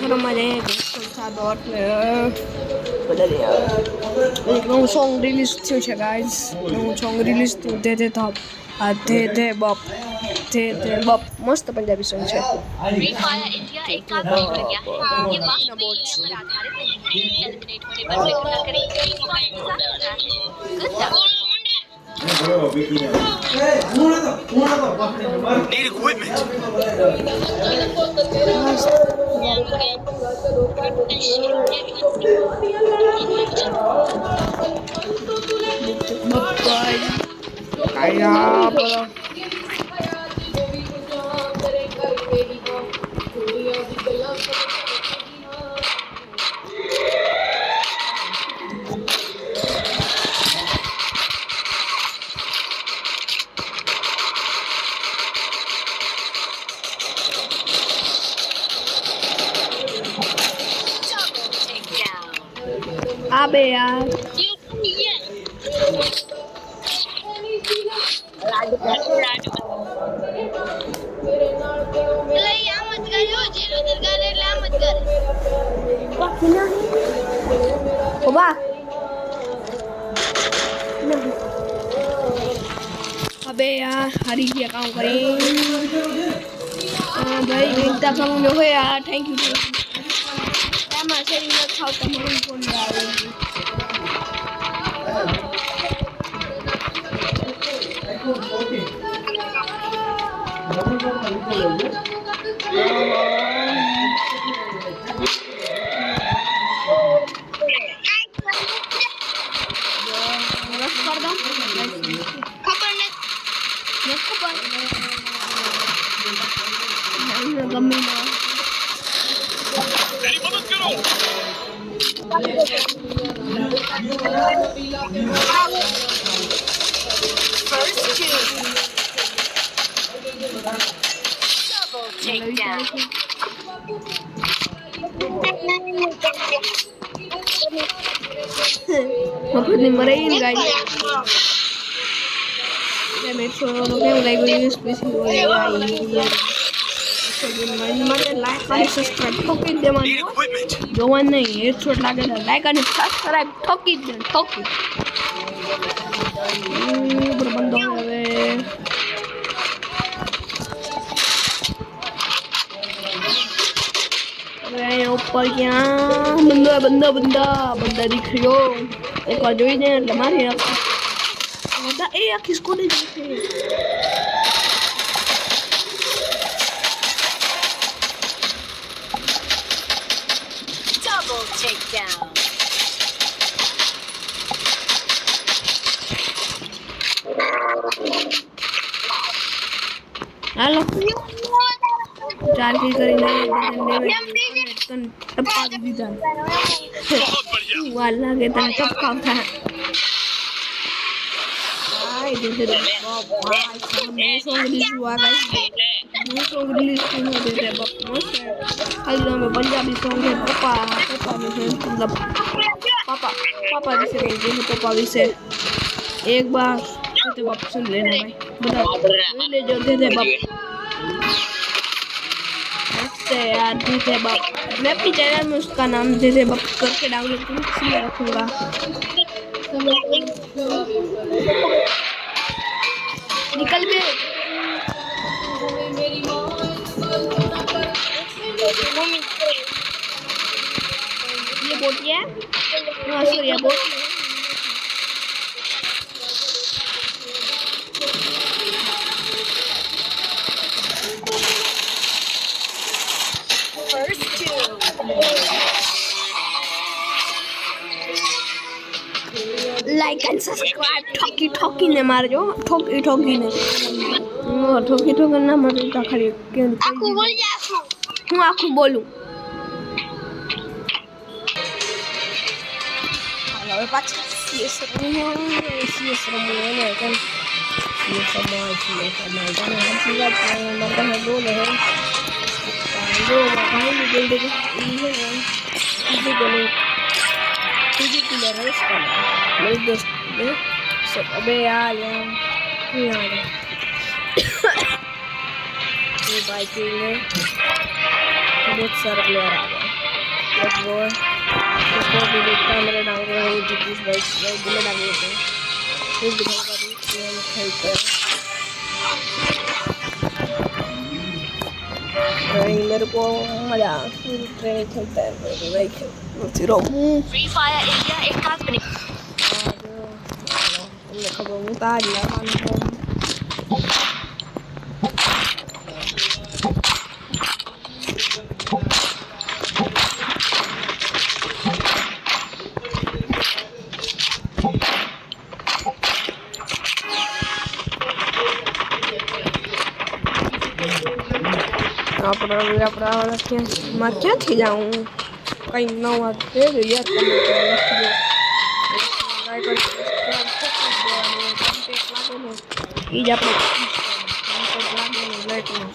खत्म मजे साथ डॉट बदल एक नવું સોંગ રિલીઝ થયું છે ગાઈઝ નવું સોંગ રિલીઝ થયું તે થપ આ તે બપ તે બપ મસ્ત પંજાબી સોંગ છે फ्री फायर इंडिया एक साथ लॉन्च कर दिया है। ये वास्तविक दुनिया पर आधारित नहीं है। एलिमिनेट होने पर फिक्र न करें, फ्री फायर के साथ होता है। Good luck. Need equipment. બપ ગાઈઝ કાયા બોલો આબે યાર ઓબા अबे यार हरी क्या काम करें भाई इतना कम जो है यार थैंक यू मैं से इन खाओ तो मैं फोन यार Mapudin marahin guys. Ya metro no kayak mulai gue spesial guys. મને લાઈક અને સબસ્ક્રાઇબ ઠોકી જ દેવાનું જોવાનું નહીં હેડશોટ લાગે તો લાઈક અને સબસ્ક્રાઇબ ઠોકી જ દે ઠોકી બંધો હવે અહીંયા ઉપર ક્યાં બંદા દીખ રહ્યો એકવાર જોઈ દે એટલે મારી બધા એ આખી સ્કૂલ જ Takedown. Halo. Jangan કરીને તન ટપકા દીધા વાલા કે તન ટપકા થા આય દે મેં સોંગ રિલીઝ હુઆ ગાઈસ मैं सॉन्ग रिलीज करने देते हैं मस्त है खाली में पंजाबी सॉन्ग है पापा में से मतलब पापा जैसे कहेंगे पापा विषय एक बार तो बाप सुन लेना भाई बताओ ले जो दे बाप मस्त है यार दे बाप मैं अपनी चैनल में उसका नाम दे बाप करके डाउनलोड करके रखूंगा निकल भी ये बोटिया हाँ sorry boat like and subscribe ठोकी ने मारजो ठोकी ने ठोकी ना मारे तो खाली હું આખું બોલું હવે પાછા સીએસ રમવું એને કેમ સીએસ રમવા જાણે હજી વાત મારે બોલ હે જો ભાઈની બિલ્ડિંગ ઈ હે બીજું બોલું બીજું પ્લેયર રસ કરે મેરી દોસ્ત ને सब अबे यार यार ये बाइक में बहुत सारे प्लेयर आ गए Let's go. इसको भी देखता है मेरे डाउन का वो जिस बाइक बुलेट आ गई है फिर दिखाऊंगा कि हम खेलते हैं मेरे को मजा ट्रेन खेलता है मेरे बाइक फिर फ्री फायर इंडिया एक खास बनी तुमने खबर मुता दिया मान આપણા ક્યાં ક્યાંથી જાઉં કંઈ નવા તે જ યાદ એ જ આપણે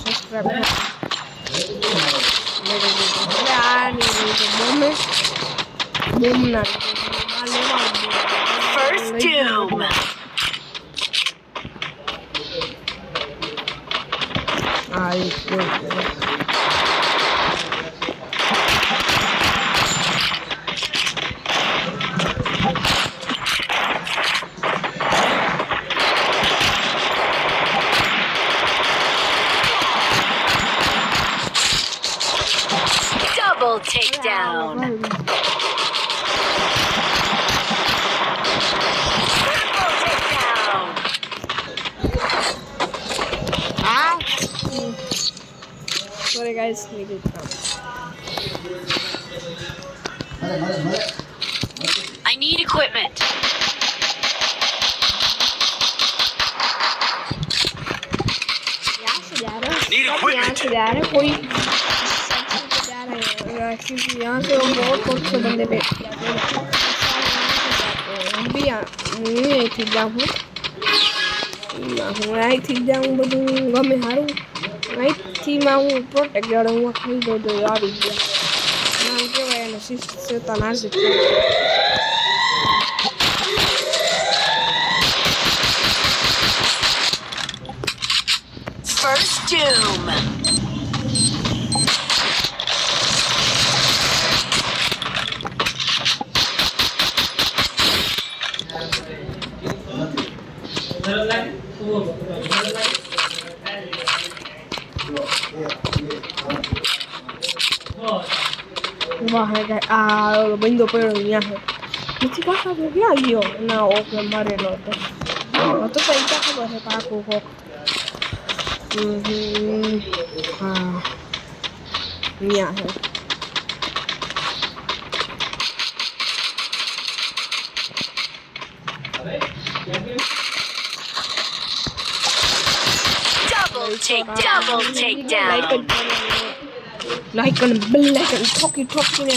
subscribe First doom. Double takedown. Triple takedown. Sorry guys, need it now. I need equipment. Need equipment. यार कोई जा रहे हैं क्योंकि यहाँ से वो बहुत से बंदे बैठ हम भी मैं ठीक जाऊँ હું અહીંથી જાઉં બધું ગમે સારું અહીંથી હું પ્રોટેક્ટ જાડું હું ખરીદો જો આવી ગયા નામ કહેવાય એને શિસ્તા નાસિક First doom. વાહ આ બંદો પડ્યો અહીંયા છે પછી પાછા ક્યાં ગયો ના ઓકે મરેલો હતો તો પૈસા ખબર છે પાકું કોક હા અહીંયા છે Double takedown. લાઈક અને બેલ આઇકન ઠોકીને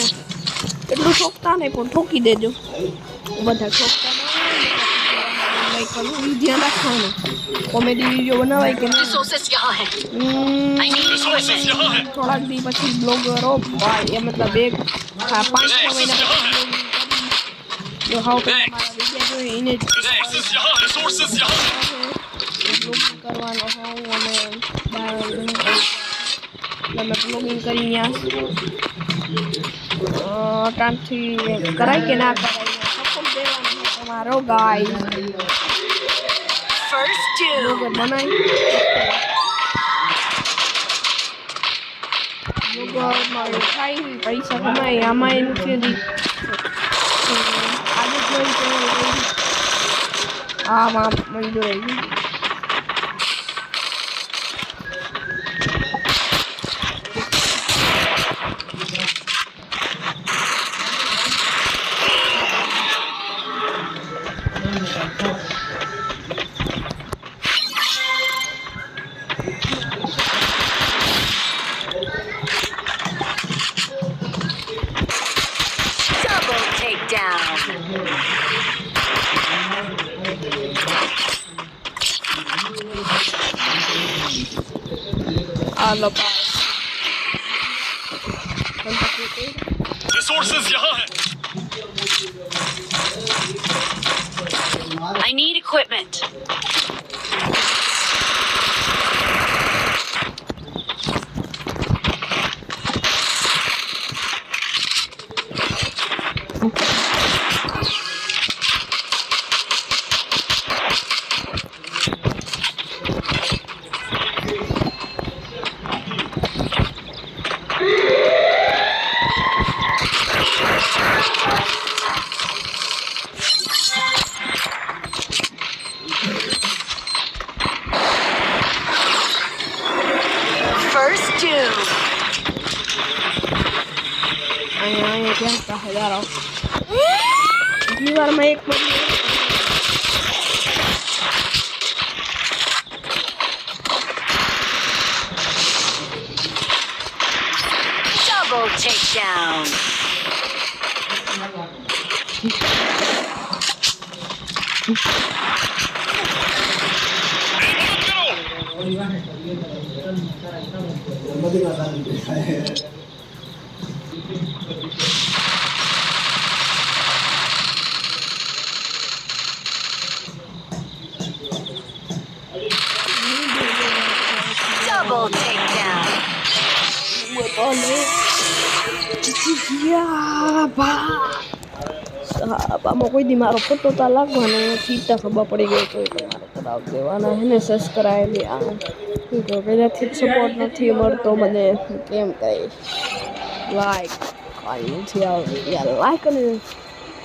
એટલું ઠોકતા નહીં પણ ઠોકી દેજો બધા ઠોકતા લાઈક કરવું ધ્યાન રાખવાનું કોમેડી વિડીયો બનાવાય કે Resources यहाँ है. I need equipment. થોડાક દી પછી બ્લોગરો એ મતલબ 5-6 મહિના જો હાવ મારા વિડીયો જોઈએ એને બ્લોગ કરવાનો હોઉં અને તમે બ્લોગિંગ કરીને ત્યાંથી કરાય કે ના કરાય સપોર્ટ દેવાનો છે તમારો ગાય First doom. બનાવી બ્લોગમાં થાય પૈસા કમાય આમાં એનું છે આજે જોઈ આમાં મંજૂર આવી Double takedown. Resources यहाँ है. I need equipment. First doom. અહીંયા ક્યાં હતા હજારો દિવારમાં એક Double takedown. Double takedown. આમાં કોઈ દી મારો ફોટો તો લાગવાનો નથી તો ખબર પડી ગઈ તો મારે કરાવી દેવાના હે ને સબસ્ક્રાઈબ પહેલાંથી જ સપોર્ટ નથી મળતો મને કેમ કહીશ લાઈક કાંઈ નથી આવે યાર લાઈક અને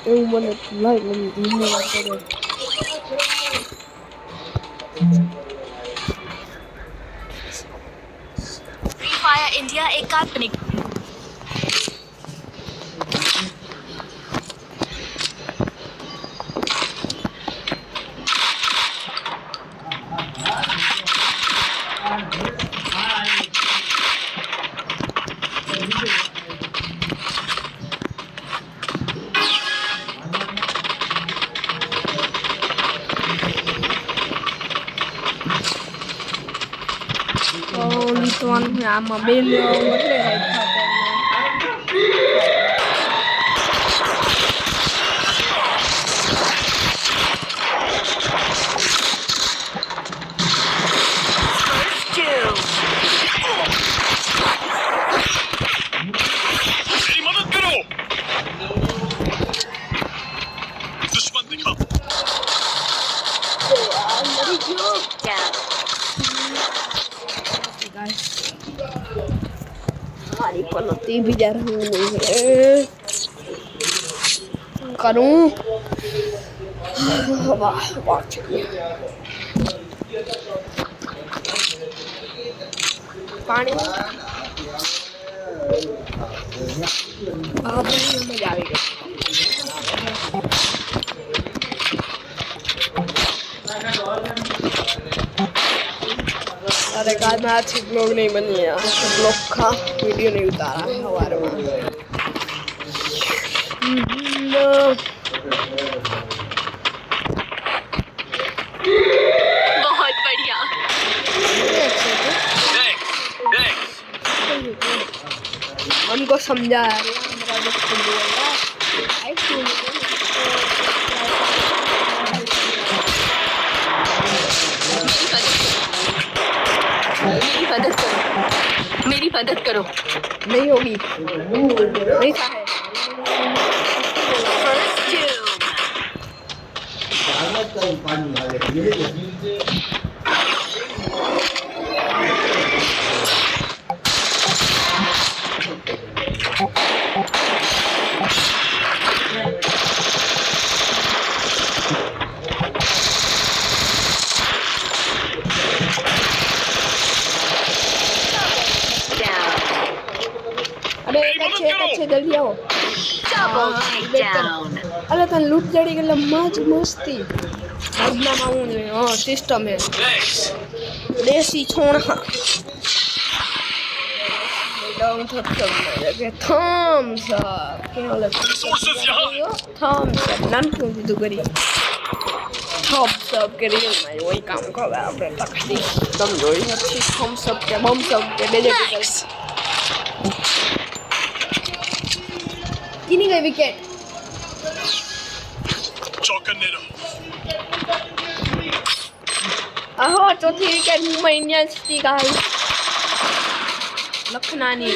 એવું મને લાઈક મને ધન્યવાદ કરે Free Fire India एक काल्पनिक લીધવાનું આમાં બે લેવા એટલે मेरी मदद करो दुश्मन दिखा મારી પણ હતી બીજા કરું વાહ વાહ પાણી મજા આવી ગઈ अरे आज मैं आज ब्लॉग नहीं बनी है ब्लॉग का वीडियो नहीं उतारा है हमारे में बहुत बढ़िया हमको समझा मेरी मदद करो नहीं होगी नहीं था है अच्छे जल्दी आओ अरे तन लूट जड़ी के मज मस्ती આજના માં હું સિસ્ટમ હે દેશી છોણા डाउन थम्स अप क्या वाला थम्स अप नाम क्यों दीदू करी थम्स अप के रियल में वही काम कर આપણે તકડી તમ જોઈ નથી થમ્સ અપ કે બમ્સ અપ કે બેજે किनी गई विकेट चौकन्ने रहो आहो चौथी विकेट मुंबई इंडियंस की गाइस लखनानी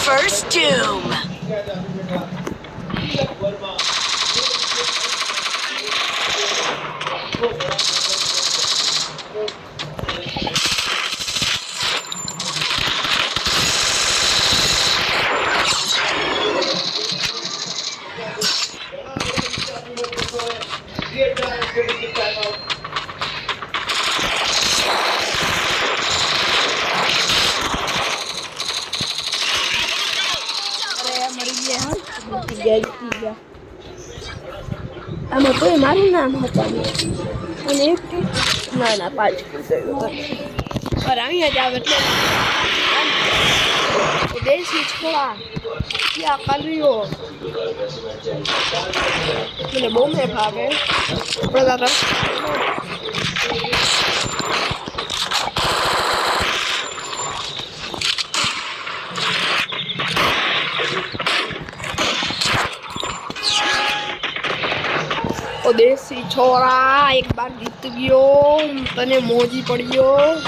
First doom. આમાં કોઈ મારું નામ હતા અને એક ના પાછું ગયું પર અહીંયા જ આવે એટલે દેશી છોડા ક્યાં કર્યો મને બહુ મેં ભાવે બધા દેશી છોરા એક બાર જીત ગયો તને મોજી પડ્યો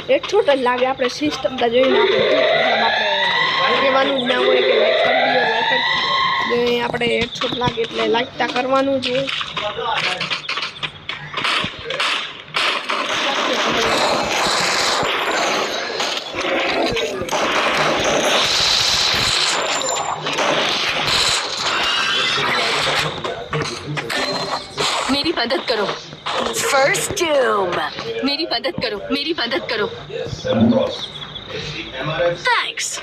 એટલો જ લાગે આપણે સિસ્ટમ તો જોઈને આપણે કહેવાનું જ ના હોય કે લાઈક કરી દો આપણે એટલો જ લાગે એટલે લાઈકતા કરવાનું જ હોય मेरी मदद करो फर्स्ट डूम मेरी मदद करो थैंक्स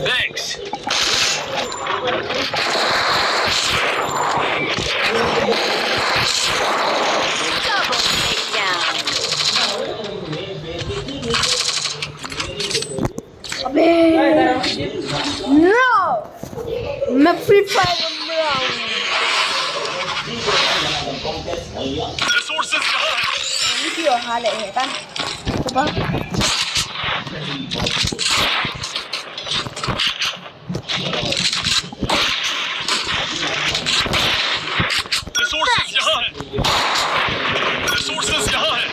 Thanks. Double takedown. अबे नो मैं फ्री फायर रम रहा हूँ Resources कहाँ हैं? वीडियो हाले है kan coba Resources यहाँ हैं. Resources यहाँ हैं.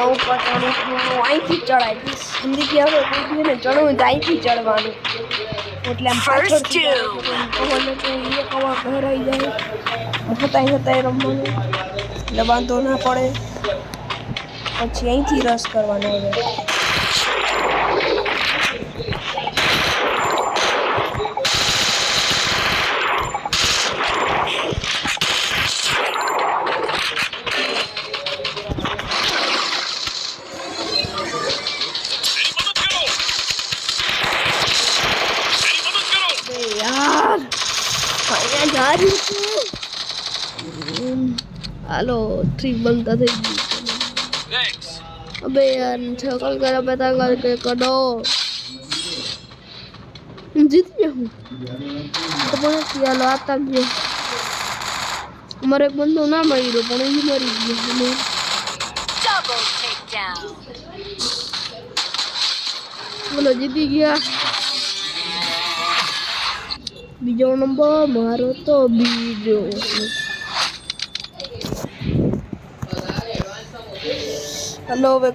ऊपर અહીંથી ચડાય હિન્દી કે હવે કોઈ બી ને ચડવું તો અહીંથી ચડવાનું એટલે આમ First two. કવરને તો એ કવર ભરાઈ જાય હતાય રમવાનું એટલે વાંધો ના પડે પછી અહીંથી રસ કરવાનો હવે यार અહીંયા जा रही છું હાલો ટ્રીપ બનતા થઈ ગઈ Thanks. અબે યાર છકલ કરે પતા કરકે કડો જીત ગયો હું તો પણ ચાલો આતા ગયો મારે એક બંદો ના મળી રહ્યો પણ એ મરી ગયો Double takedown. બોલો જીતી ગયા બીજો નંબર મારો તો બીજો હલો હવે